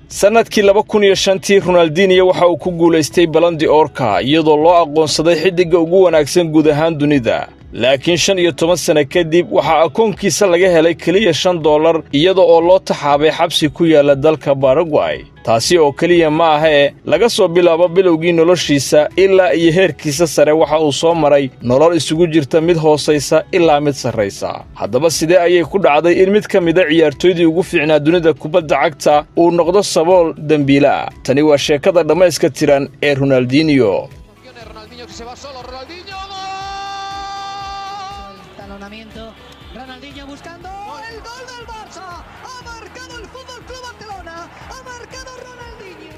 sanadkii 2005 Ronaldinho waxa uu ku guuleystay Ballon d'Or-ka iyadoo loo aqoonsaday xiddiga ugu wanaagsan guud ahaan dunida. laakiin 15 sano kadib waxa akoonkiisa laga helay kaliya $5 iyadoo oo loo taxaabay xabsi ku yaala dalka Paraguay. taasi oo kaliya ma aha laga soo bilaabo bilowgii noloshiisa ilaa iyo heerkiisa sare waxa uu soo maray nolol isugu jirta mid hooseysa ilaa mid sarreysa. haddaba sidee ayay ku dhacday in mid ka mid ah ciyaartoydii ugu fiicnaa dunida kubadda cagta uu noqdo sabool dambiila? tani waa sheekada dhammayska tiran ee Ronaldinho. Ronaldinho buscando el gol del Barça. Ha marcado el Fútbol Club Barcelona. Ha marcado Ronaldinho.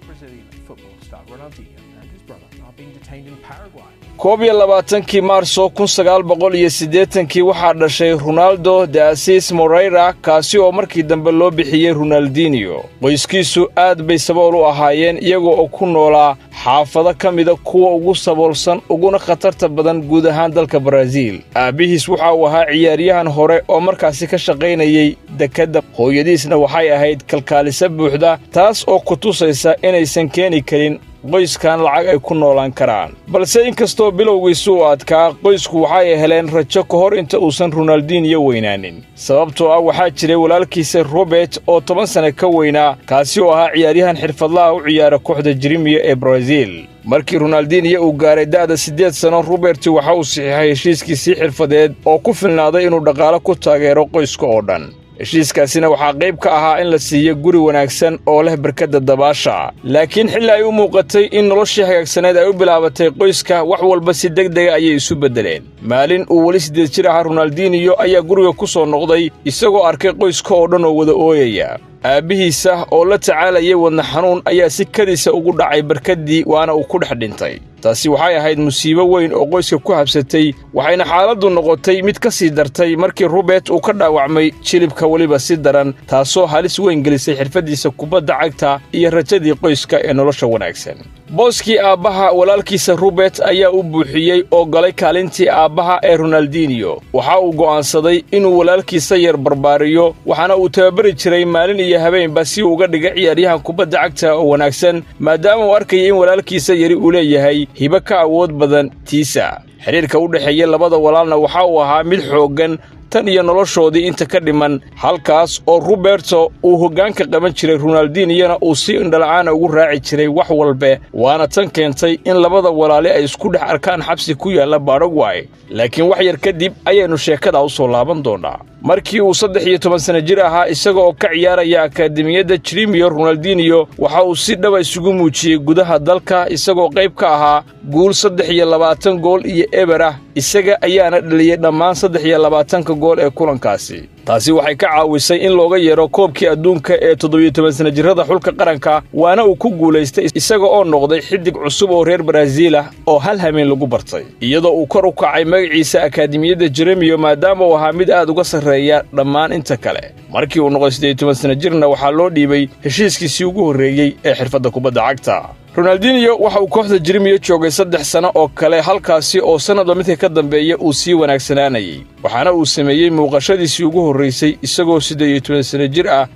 Brazilian football star Ronaldinho and his brother are being detained in Paraguay. 22 Maarso 1980 waxaa dhashay Ronaldo da Assis Moreira kaasi oo markii dambe loo bixiyay Ronaldinho. qoyskiisu aad bay sabool u ahaayeen iyagoo oo ku noolaa xaafado ka mid ah kuwa ugu saboolsan uguna khatarta badan guud ahaan dalka Brazil. aabihiis waxa uu ahaa ciyaaryahan hore oo markaasi ka shaqaynayay dekadda. hooyadiisna waxay ahayd kalkaalisa buuxda taas oo ku tusaysa inaysan keeni karin qoyskan lacag ay ku noolaan karaan. balse inkastoo bilowgiisu uu adkaa, qoysku waxay heleen rajo ka hor inta uusan Ronaldinho weynaanin. sababtoo ah waxaa jiray walaalkiisa Robert oo 10 sano ka weynaa kaasi oo ahaa ciyaaryahan xirfadlaha u ciyaara kooxda Grêmio ee Brazil. markii Ronaldinho uu gaaray da'da 8 sano, Robert waxa uu saxiixay heshiiskiisii xirfadeed oo ku filnaaday inuu dhaqaale ku taageero qoyska oo dhan. heshiiskaasina waxaa qayb ka ahaa in la siiyo guri wanaagsan oo leh barkadda dabaasha. laakiin xilli ay u muuqatay in noloshii hagaagsaneed ay u bilaabatay qoyska, wax walba si degdeg ayay isu beddeleen. maalin uu weli 8 jir ahaa Ronaldinho ayaa guriga ku soo noqday isagoo arkay qoyska oo dhan oo wada ooyaya. aabbihiisa oo la tacaalayay wadna xanuun ayaa si kadisa ugu dhacay barkaddii waana uu ku dhex dhintay. taasi waxay ahayd musiibo weyn oo qoyska ku habsatay, waxayna xaaladdu noqotay mid ka sii dartay markii Robert uu ka dhaawacmay jilibka weliba si daran, taasoo halis weyn gelisay xirfadiisa kubadda cagta iyo rajadii qoyska ee nolosha wanaagsan. booskii aabbaha walaalkiisa Robert ayaa u buuxiyey oo galay kaalintii aabbaha ee Ronaldinho. waxa uu go'aansaday inuu walaalkiisa yar barbaariyo, waxaana uu tababari jiray maalin iyo habeenba si uu uga dhiga ciyaaryahan kubadda cagta oo wanaagsan, maadaama uu arkayay in walaalkiisa yari uu leeyahay hibo ka awood badan tiisa. xiriirka u dhexeeya labada walaalna waxa uu ahaa mid xooggan tan iyo noloshoodii inta ka dhiman, halkaas oo Roberto uu hoggaanka qaban jiray Ronaldinho uu si indhala'aan ugu raaci jiray wax walba, waana tan keentay in labada walaali ay isku dhex arkaan xabsi ku yaala Paraguay. laakiin wax yar kadib ayaynu sheekada u soo laaban doonaa. markii uu 13 sano jir ahaa isaga oo ka ciyaaraya akaademiyadda Grêmio, Ronaldinho waxa uu si dhab isugu muujiyay gudaha dalka isagoo qayb ka ahaa guul 23 gool iyo eber ah. isaga ayaana dhaliyay dhammaan 23 gool ee kulankaasi. taasi waxay ka caawisay in looga yeero koobkii adduunka ee 17 sano jirada xulka qaranka, waana uu ku guuleystay isaga oo noqday xiddig cusub oo reer Brazil ah oo hal habeen lagu bartay, iyadoo uu kor u kacay magaciisa akaademiyadda Grêmio maadaama uu ahaa mid aad uga sarreeya dhammaan inta kale. markii uu noqday 18 sano jirna waxaa loo dhiibay heshiiskiisii ugu horreeyay ee xirfadda kubadda cagta. Ronaldinho waxa uu kooxda Grêmio joogay 3 sano oo kale, halkaasi oo sanadba midka ka dambeeya uu sii wanaagsanaanayay. waxaana uu sameeyey muuqashadiisii ugu horreysay isagoo 18 sano jir ah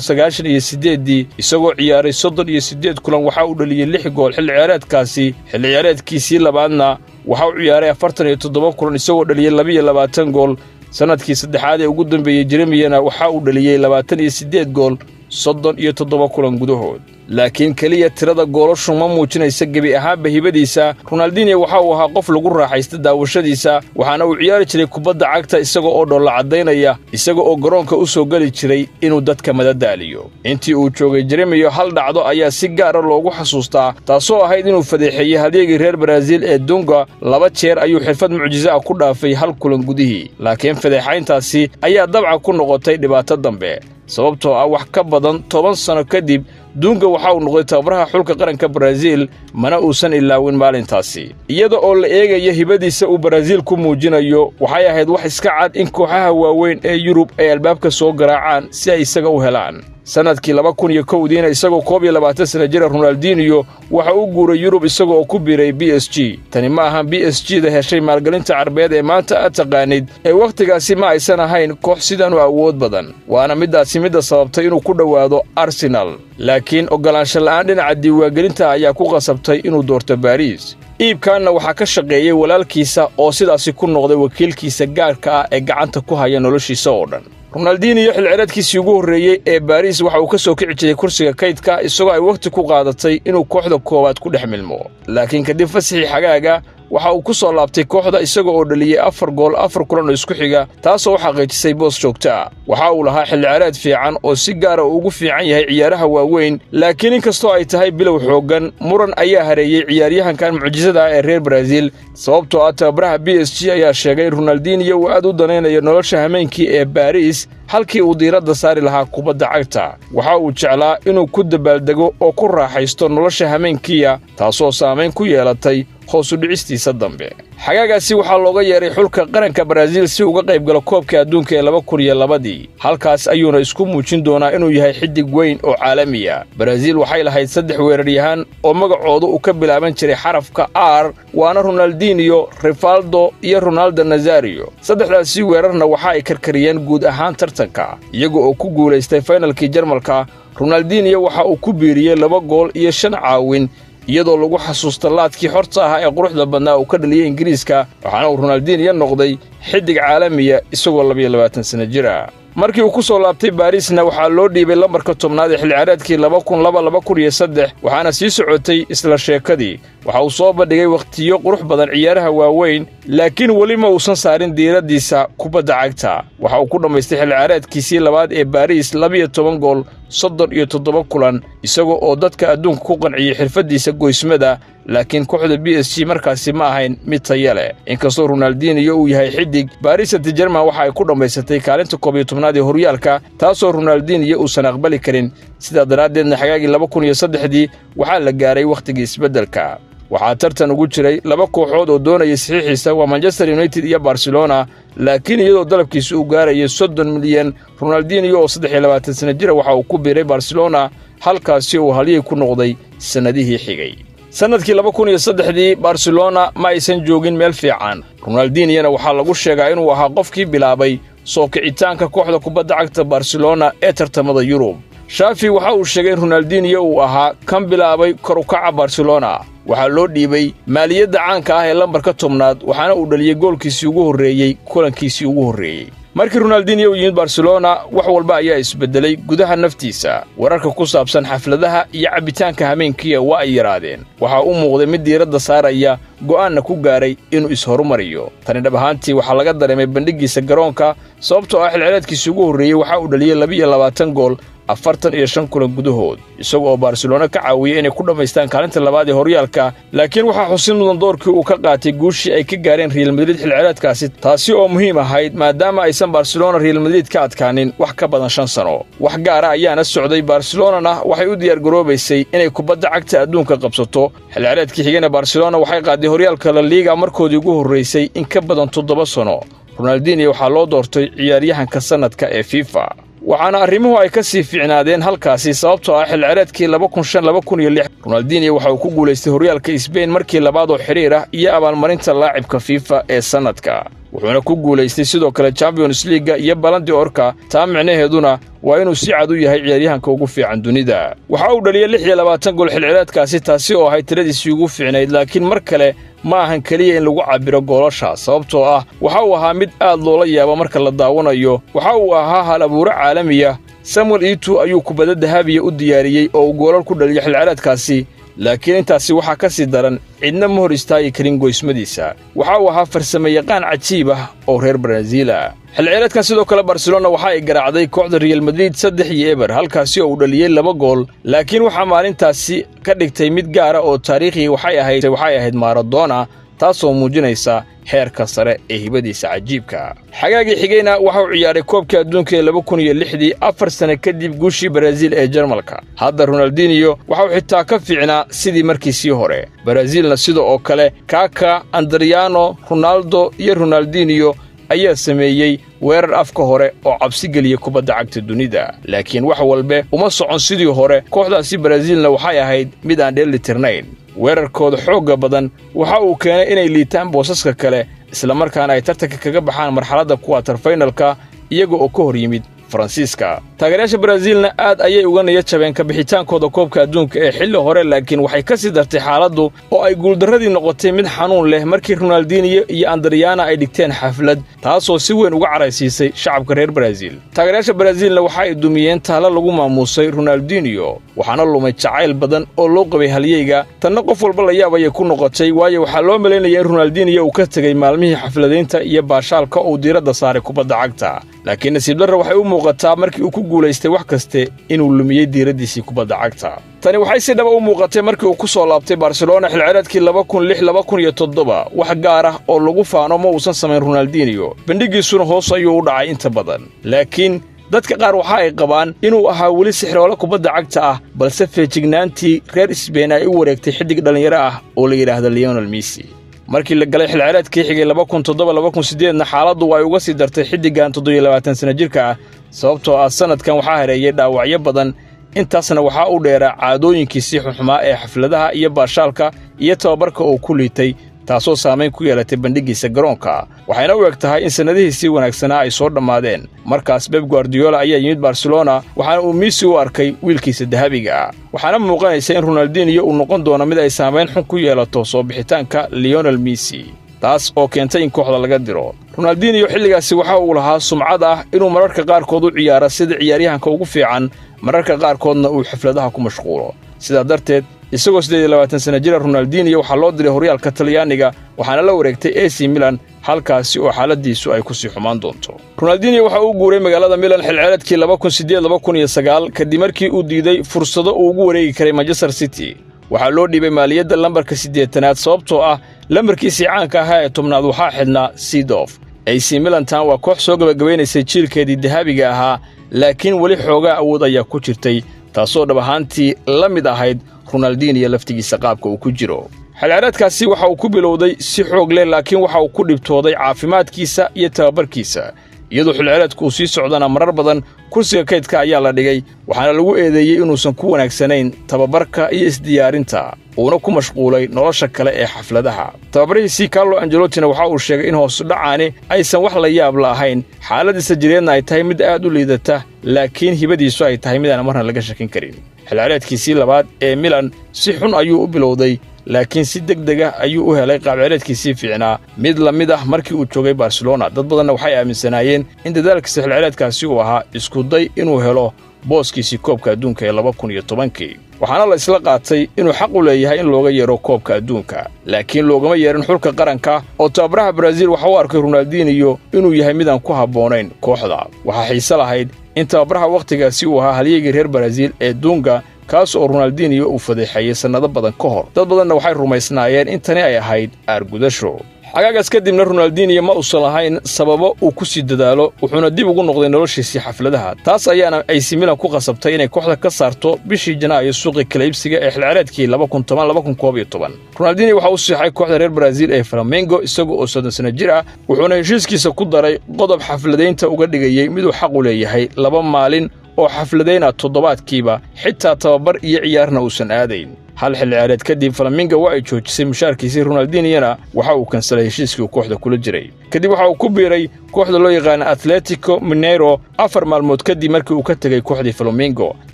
1998 isagoo ciyaaray 38 kulan. waxa uu dhaliyay 6 gool xilli ciyaareedkaasi. xilli ciyaareedkiisii labaadna waxa uu ciyaaray 47 kulan isagoo dhaliyay 22 gool. sanadkii saddexaad ee ugu dambeeyay Grêmio waxa uu dhaliyay 28 gool 37 kulan gudahood. laakiin kaliya tirada goolashu ma muujinaysa gebi ahaanba hibadiisa. Ronaldinho waxa uu ahaa qof lagu raaxaysta daawashadiisa, waxaana uu ciyaari jiray kubadda cagta isaga oo dhoolla cadaynaya, isaga oo garoonka u soo gali jiray inuu dadka madadaaliyo. intii uu joogay Grêmio hal dhacdo ayaa si gaar ah loogu xasuustaa, taasoo ahayd inuu fadeexeeyay halyeegii reer Brazil ee Dunga. 2 jeer ayuu xirfad mucjiso ah ku dhaafay hal kulan gudihii, laakiin fadeexayntaasi ayaa dabca ku noqotay dhibaato dambe, sababtoo ah wax ka badan 10 sano kadib Dunga waxa uu noqday tababaraha xulka qaranka Brazil, mana uusan ilaawin maalintaasi. iyada oo la eegayo hibadiisa uu Brazil ku muujinayo, waxay ahayd wax iska cad in kooxaha waaweyn ee Yurub ay albaabka soo garaacaan si ay isaga u helaan. sannadkii 2001diina isagoo 21 sana jira Ronaldinho waxa uu guuray Yurub isagoo ku biiray PSG. Tani ma ahan PSG-da heshay maalgelinta Carbeed ee maanta aad taqaanid ee waqtigaasi ma aysan ahayn koox sidan u awood badan, waana midaasi midda sababtay inuu ku dhowaado Arsenal. laakiin ogolaansho la'aan dhinaca diiwaangelinta ayaa ku qasabtay inuu doorto Paris. iibkaanna waxaa ka shaqeeyey walaalkiisa oo sidaasi ku noqday wakiilkiisa gaarka ah ee gacanta ku haya noloshiisa oo dhan. Ronaldinho xilciyaareedkiisii ugu horreeyey ee Paris waxa uu ka soo kici jiray kursiga kaydka isagoo ay waqti ku qaadatay inuu kooxda koowaad ku dhex milmo. laakiin kadib fasaxii xagaaga waxa uu ku soo laabtay kooxda isaga oo dhaliyay 4 gool 4 kulan oo isku xiga, taasoo u xaqiijisay boos joogto ah. waxa uu lahaa xilciyaareed fiican oo si gaar ah ugu fiican yahay ciyaaraha waaweyn, laakiin inkastoo ay tahay bilow xoogan, muran ayaa hareeyay ciyaaryahankan mucjisada ah ee reer Brazil, sababtoo ah tababaraha PSG ayaa sheegay in Ronaldinho uu aad u danaynayo nolosha hameenkii ee Paris halkii uu diiradda saari lahaa kubadda cagta. waxa uu jeclaa inuu ku dabaaldego oo ku raaxaysto nolosha hameenkiya, taasoo saameyn ku yeelatay hoos u dhicistiisa dambe. xagaagaasi waxaa looga yeeray xulka qaranka Brazil si uga qayb galo koobka adduunka ee 2002. halkaas ayuuna isku muujin doonaa inuu yahay xidig weyn oo caalami ah. Brazil waxay lahayd 3 weeraryahan oo magacoodu uu ka bilaaban jiray xarafka R, waana Ronaldinho, Rivaldo iyo Ronaldo Nazario. saddexdaasi weerarna waxa ay karkariyeen guud ahaan tartanka, iyaga oo ku guulaystay finalkii Jarmalka. Ronaldinho waxa uu ku biiriyey 2 gool iyo 5 caawin, iyadoo lagu xasuusta laadkii xorta ah ee quruxda badnaa uu ka dhaliyay Ingiriiska, waxaana uu Ronaldinho noqday xidig caalamiya isagoo 22 sano jira. markii uu ku soo laabtay Parisna waxaa loo dhiibay lambarka 10aad ee xilciyaareedkii 2002-2003, waxaana sii socotay isla sheekadii. waxa uu soo bandhigay waqtiyo qurux badan ciyaaraha waaweyn, laakiin weli ma uusan saarin diiraddiisa kubadda cagta. waxa uu ku dhammaystay xilciyaareedkiisii labaad ee Paris 12 gool 37 kulan, isagoo oo dadka adduunka ku qanciyay xirfadiisa goysmada, laakiin kooxda PSG markaasi ma ahayn mid tayo leh. inkastoo Ronaldinho uu yahay xidig, Paris Saint-Germain waxa ay ku dhammaysatay kaalinta 11aad ee horyaalka, taasoo Ronaldinho uusan aqbali karin. sidaa daraaddeedna xagaagii 2003 waxaa la gaaray waqtigii isbeddelka. waxaa tartan ugu jiray 2 kooxood oo doonaya saxiixiisa, waa Manchester United iyo Barcelona, laakiin iyadoo dalabkiisu uu gaarayay 30 milyan, Ronaldinho oo 23 sano jira waxa uu ku biiray Barcelona, halkaasi uu haliyay ku noqday sanadihii xigay. sannadkii 2003 Barcelona ma aysan joogin meel fiican. Ronaldinho waxaa lagu sheegaa inuu ahaa qofkii bilaabay soo kicitaanka kooxda kubadda cagta Barcelona ee tartamada Yurub. Xavi waxa uu sheegay in Ronaldinho uu ahaa kan bilaabay kor u kaca Barcelona. waxaa loo dhiibay maaliyadda caanka ah ee lambarka 10aad, waxaana uu dhaliyay goolkiisii ugu horreeyey kulankiisii ugu horreeyey. markii Ronaldinho uu yimid Barcelona, wax walba ayaa isbedelay gudaha naftiisa. wararka ku saabsan xafladaha iyo cabitaanka hameenkiya waa ay yaraadeen. waxa uu muuqday mid diiradda saaraya, go'aanna ku gaaray inuu is-horumariyo. tani dhab ahaantii waxaa laga dareemay bandhigiisa garoonka, sababtoo ah xilciyaareedkiisii ugu horreeyey waxa uu dhaliyay 22 gool 45 kulan gudahood, isagoo oo Barcelona ka caawiyay inay ku dhammaystaan kaalinta labaad ee horyaalka. laakiin waxaa xusin mudan doorkii uu ka qaatay guushii ay ka gaareen Real Madrid xilciyaareedkaasi, taasi oo muhiim ahayd maadaama aysan Barcelona Real Madrid ka adkaanin wax ka badan 5 sano. wax gaara ayaana socday. Barcelona waxay u diyaar garoobaysay inay kubadda cagta adduunka qabsato. xilciyaareedkii xigana Barcelona waxay qaaday horyaalka La Liga markoodii ugu horreysay in ka badan 7 sano. Ronaldinho waxaa loo doortay ciyaaryahanka sanadka ee FIFA, waxaana arrimuhu ay ka sii fiicnaadeen halkaasi, sababtoo ah xilciyaareedkii 2005-2006 Ronaldinho waxa uu ku guulaystay horyaalka Spain markii labaad oo xiriir ah iyo abaalmarinta laacibka FIFA ee sanadka. wuxuuna ku guulaystay sidoo kale Champions League iyo Ballon d'Or-ka. taa micnaheeduna waa inuu si cad u yahay ciyaaryahanka ugu fiican dunida. waxa uu dhaliyay 26 gool xilciyaareedkaasi, taasi oo ahayd tiradiisii ugu fiicnayd, laakiin mar kale ma ahan keliya in lagu cabiro goolasha, sababtoo ah waxa uu ahaa mid aad loola yaabo marka la daawanayo. waxa uu ahaa hal abuuro caalamiya. Samuel Eto'o ayuu kubadda dahabiya u diyaariyey oo uu goolal ku dhaliyay xilciyaareedkaasi, laakiin intaasi waxaa ka sii daran, cidna ma hor istaagi karin goysmadiisa. waxa uu ahaa farsamayaqaan cajiib ah oo reer Brazil ah. xilciyaareedkan sidoo kale Barcelona waxa ay garaacday kooxda Real Madrid 3-0, halkaasi oo uu dhaliyay 2 gool, laakiin waxaa maalintaasi ka dhigtay mid gaara oo taariikhi waxay ahayd Maradona, taasoo muujinaysa heerka sare ee hibadiisa cajiibka. xagaagii xigayna waxa uu ciyaaray koobka adduunka ee 2006 4 sano kadib guushii Brazil ee Jarmalka. hadda Ronaldinho waxa uu xitaa ka fiicnaa sidii markiisii hore. Brazilna sidoo oo kale Kaká, Adriano, Ronaldo iyo Ronaldinho ayaa sameeyey weerar afka hore oo cabsi geliya kubadda cagta dunida laakiin wax walba uma socon sidii hore kooxdaasi Brazilna waxay ahayd mid aan dheelitirnayn weerarkooda xoogga badan waxa uu keenay inay liitaan boosaska kale isla markaana ay tartanka kaga baxaan marxaladda quarter finalka iyaga oo ka hor yimid Faransiiska taageerayaasha Brazilna aad ayay uga niyad jabeen ka bixitaankooda koobka adduunka ee xilli hore laakiin waxay ka sii dartay xaaladdu oo ay guuldaradii noqotay mid xanuun leh markii Ronaldinho iyo Adriana ay dhigteen xaflad taasoo si weyn uga caraysiisay shacabka reer Brazil taageerayaasha Brazilna waxa ay dumiyeen taalo lagu maamuusay Ronaldinho waxaana lumay jacayl badan oo loo qabay halyeyga tanna qof walba la yaabay ku noqotay waayo waxa loo maleynayay in Ronaldinho uu ka tagay maalmihii xafladeynta iyo baashaalka oo diiradda saaray kubadda cagta laakiin nasiib darro waxay u muuqataa markii uu ku guulaystay wax kaste inuu lumiyay diiraddiisii kubadda cagta tani waxay si dhab u muuqatay markii uu ku soo laabtay Barcelona xilciyaareedkii 2006-2007 wax gaar ah oo lagu faano ma uusan samayn Ronaldinho bandhigiisuna hoos ayuu u dhacay inta badan laakiin dadka qaar waxa ay qabaan inuu ahaa weli sixroole kubadda cagta ah balse feejignaantii reer Spain ay u wareegtay xidig dhalinyaro ah oo la yiraahdo Lionel Messi markii la galay xilciyaareedkii xigay 2007-2008na xaaladdu way uga sii dartay xidigan 27 sano jirka ah sababtoo ah sanadkan waxaa hareeyay dhaawacyo badan intaasna waxaa u dheeraa caadooyinkiisii xuxumaa ee xafladaha iyo baashaalka iyo tababarka oo ku liitay taasoo saameyn ku yeelatay bandhigiisa garoonka waxayna u eg tahay in sanadihiisii wanaagsanaa ay soo dhammaadeen markaas Pep Guardiola ayaa yimid Barcelona waxaana uu Messi u arkay wiilkiisa dahabiga ah waxaana muuqanaysa in Ronaldinho uu noqon doono mid ay saameyn xun ku yeelato soo bixitaanka Lionel Messi taas oo keentay in kooxda laga diro Ronaldinho xilligaasi waxa uu lahaa sumcad ah inuu mararka qaarkood u ciyaaro sida ciyaaryahanka ugu fiican mararka qaarkoodna uu xafladaha ku mashquulo sidaa darteed isagoo 28 sano jir Ronaldinho waxa loo diray horyaalka Talyaaniga waxaana la wareegtay AC Milan halkaasi oo xaaladiisu ay ku sii xumaan doonto Ronaldinho waxa uu guuray magaalada Milan xilciyaareedkii 2008-2009 kadib markii uu diiday fursado uu ugu wareegi karay Manchester City waxaa loo dhiibay maaliyadda lambarka 8aad sababtoo ah lambarkiisii caanka ahaa ee 10aad waxaa xidhnaa Seedorf AC Milan tan waa koox soo gabagabeynaysa jiilkeedii dahabiga ahaa laakiin weli xoogaa awood ayaa ku jirtay taasoo dhab ahaantii la mid ahayd Ronaldinho laftigiisa qaabka uu ku jiro xilciyaareedkaasi waxa uu ku bilowday si xoog leh laakiin waxa uu ku dhibtooday caafimaadkiisa iyo tababarkiisa iyadoo xilciyaareedku uu sii socdana marar badan kursiga kaydka ayaa la dhigay waxaana lagu eedeeyey inuusan ku wanaagsanayn tababarka iyo isdiyaarinta uuna ku mashquulay nolosha kale ee xafladaha tababarihiisii Carlo Ancelotti waxa uu sheegay in hoos u dhacaani aysan wax la yaab lahayn xaaladiisa jireedna ay tahay mid aad u liidata laakiin hibadiisu ay tahay mid aan marna laga shakin karin xilciyaareedkiisii labaad ee Milan si xun ayuu u bilowday laakiin si degdeg ah ayuu u helay qaab ciyaareedkiisii fiicnaa mid la mid ah markii uu joogay Barcelona dad badan waxay aaminsanaayeen in dadaalkiisa xilciyaareedkaasi uu ahaa isku day inuu helo booskiisii koobka adduunka ee 2010 waxaana la isla qaatay inuu xaq u leeyahay in looga yeero koobka adduunka laakiin loogama yeerin xulka qaranka oo tababaraha Brazil waxa uu arkay Ronaldinho inuu yahay mid aan ku habboonayn kooxda waxa xiiso lahayd in tababaraha waqtigaasi uu ahaa halyeeyga reer Brazil ee Dunga kaas oo Ronaldinho uu fadeexayay sanado badan ka hor dad badanna waxay rumaysnaayeen in tani ay ahayd aargudasho xagaagaas kadibna Ronaldinho ma uusan lahayn sababo uu ku sii dadaalo wuxuuna dib ugu noqday noloshiisii xafladaha taas ayaana AC Milan ku qasabtay inay kooxda ka saarto bishii Janaayo suuqi kala iibsiga ee xilciyaareedkii 2010-2011 Ronaldinho waxa uu siixay kooxda reer Brazil ee Flamengo isagoo 30 sano jir ah wuxuuna heshiiskiisa ku daray qodob xafladeynta uga dhigayay mid uu xaq u leeyahay 2 maalin oo xafladeyna toddobaadkiiba xitaa tababar iyo ciyaarna uusan aadayn hal xilciyaareed kadib Flamengo waa ay joojisay mushaarkiisii Ronaldinho waxa uu kansalay heshiiskii kooxda kula jiray kadib waxa uu ku biiray kooxda loo yaqaan Atlético Mineiro 4 maalmood kadib markii uu ka tagay kooxdii Flamengo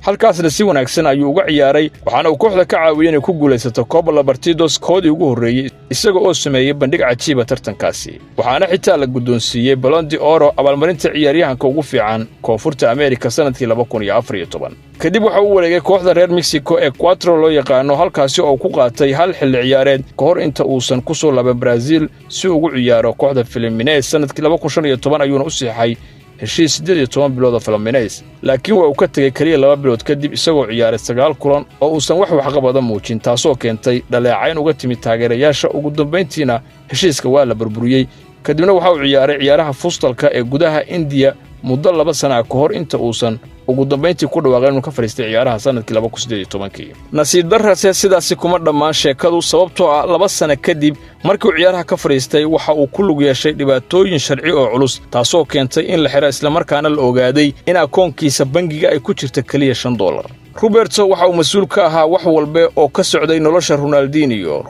halkaasna si wanaagsan ayuu uga ciyaaray waxaana uu kooxda ka caawiyay inay ku guulaysato Copa Libertadores koodii ugu horeeyay isaga oo sameeyay bandhig cajiib ah tartankaasi waxaana xitaa la guddoonsiiyay Ballon d'Or abaalmarinta ciyaaryahanka ugu fiican Koonfurta Ameerika sanadkii 2014 kadib waxa uu wareegay kooxda reer Mexico ee Quatro loo yaqaano halkaasi oo ku qaatay hal xilli ciyaareed ka hor inta uusan ku soo laaban Brazil si ugu ciyaaro kooxda Fluminense sanadkii 2015 ayuuna u siixay heshiis 18 bilood oo Fluminense laakiin waa uu ka tagay kaliya 2 bilood kadib isagoo ciyaaray 9 kulan oo uusan wax waxqabad muujin taasoo keentay dhaleecayn uga timid taageerayaasha ugu dambeyntiina heshiiska waa la burburiyay kadibna waxa uu ciyaaray ciyaaraha fustalka ee gudaha India muddo 2 sano ka hor inta uusan ugu dambayntii ku dhawaaqeen inuu ka fadhiistay ciyaaraha sanadkii 2018. nasiib darrase sidaasi kuma dhammaan sheekadu sababtoo ah 2 sano kadib markii uu ciyaaraha ka fadhiistay waxa uu ku lug yeeshay dhibaatooyin sharci oo culus taasoo keentay in la xiro isla markaana la ogaaday in akoonkiisa bangiga ay ku jirto kaliya $5. Roberto waxa uu mas'uul ka ahaa wax walba oo ka socday nolosha Ronaldinho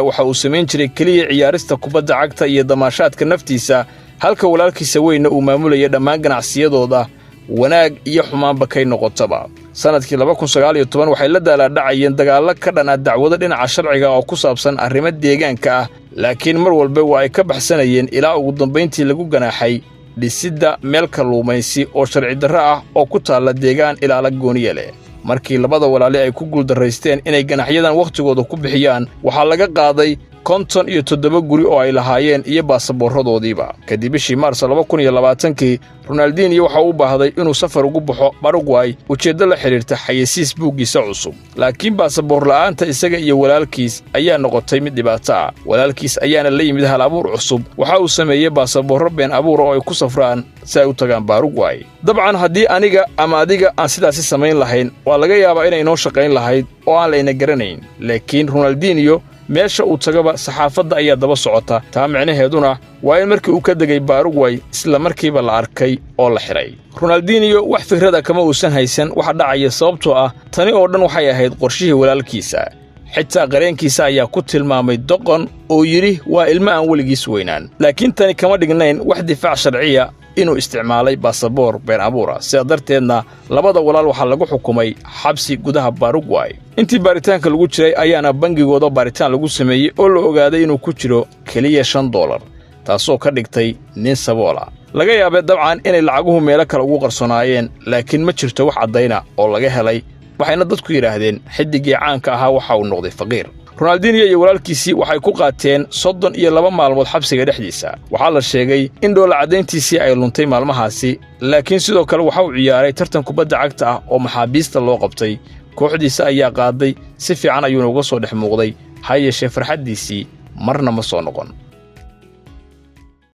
waxa uu sameyn jiray kaliya ciyaarista kubadda cagta iyo damaashaadka naftiisa halka walaalkiisa weyna uu maamulayay dhammaan ganacsiyadooda wanaag iyo xumaanba kay noqotaba. sanadkii 2019 waxay la daaladhacayeen dagaalo ka dhana dacwado dhinaca sharciga oo ku saabsan arrimo deegaanka ah laakiin mar walba waa ay ka baxsanayeen ilaa ugu dambayntii lagu ganaaxay dhisidda meel kalluumaysi oo sharci darro ah oo ku taalla deegaan ilaala gooniye leh. markii labada walaali ay ku guuldaraysteen inay ganaxyadan wakhtigooda ku bixiyaan waxaa laga qaaday 57 guri oo ay lahaayeen iyo baasaboorradoodiiba. kadib bishii Maars 2020 Ronaldinho waxa uu baahday inuu safar ugu baxo Paraguay ujeeddo la xiriirta xayeysiis buuggiisa cusub laakiin baasaboor la'aanta isaga iyo walaalkiis ayaa noqotay mid dhibaato ah. walaalkiis ayaana la yimid hal abuur cusub waxa uu sameeyay baasaboorro been abuur oo ay ku safraan si ay u tagaan Paraguay. dabcan haddii aniga ama adiga aan sidaasi samayn lahayn waa laga yaabaa inay noo shaqayn lahayd oo aan layna garanayn laakiin Ronaldinho meesha uu tagaba saxaafadda ayaa daba socota taa micnaheeduna waa in markii uu ka degay Paraguay isla markiiba la arkay oo la xiray. Ronaldinho wax fikrada kama uusan haysan waxa dhacaya sababtoo ah tani oo dhan waxay ahayd qorshihii walaalkiisa. xitaa qareenkiisa ayaa ku tilmaamay doqon oo yiri waa ilmo aan weligiis weynaan laakiin tani kama dhignayn wax difaac sharciya inuu isticmaalay baasaboor been abuura sida darteedna labada walaal waxaa lagu xukumay xabsi gudaha Paraguay. intii baaritaanka lagu jiray ayaana bangigooda baaritaan lagu sameeyay oo la ogaaday inuu ku jiro kaliya $5 taasoo ka dhigtay nin saboola. laga yaabay dabcan inay lacaguhu meelo kale ugu qarsanaayeen laakiin ma jirto wax cadayna oo laga helay waxayna dadku yiraahdeen xidigii caanka ahaa waxa uu noqday faqiir. Ronaldinho iyo walaalkiisii waxay ku qaateen 32 maalmood xabsiga dhexdiisa. waxaa la sheegay in dhoola cadayntiisii ay luntay maalmahaasi laakiin sidoo kale waxa uu ciyaaray tartan kubadda cagta ah oo maxaabiista loo qabtay. kooxdiisa ayaa qaaday si fiican ayuuna uga soo dhex muuqday ha yeeshee farxaddiisii marna ma soo noqon.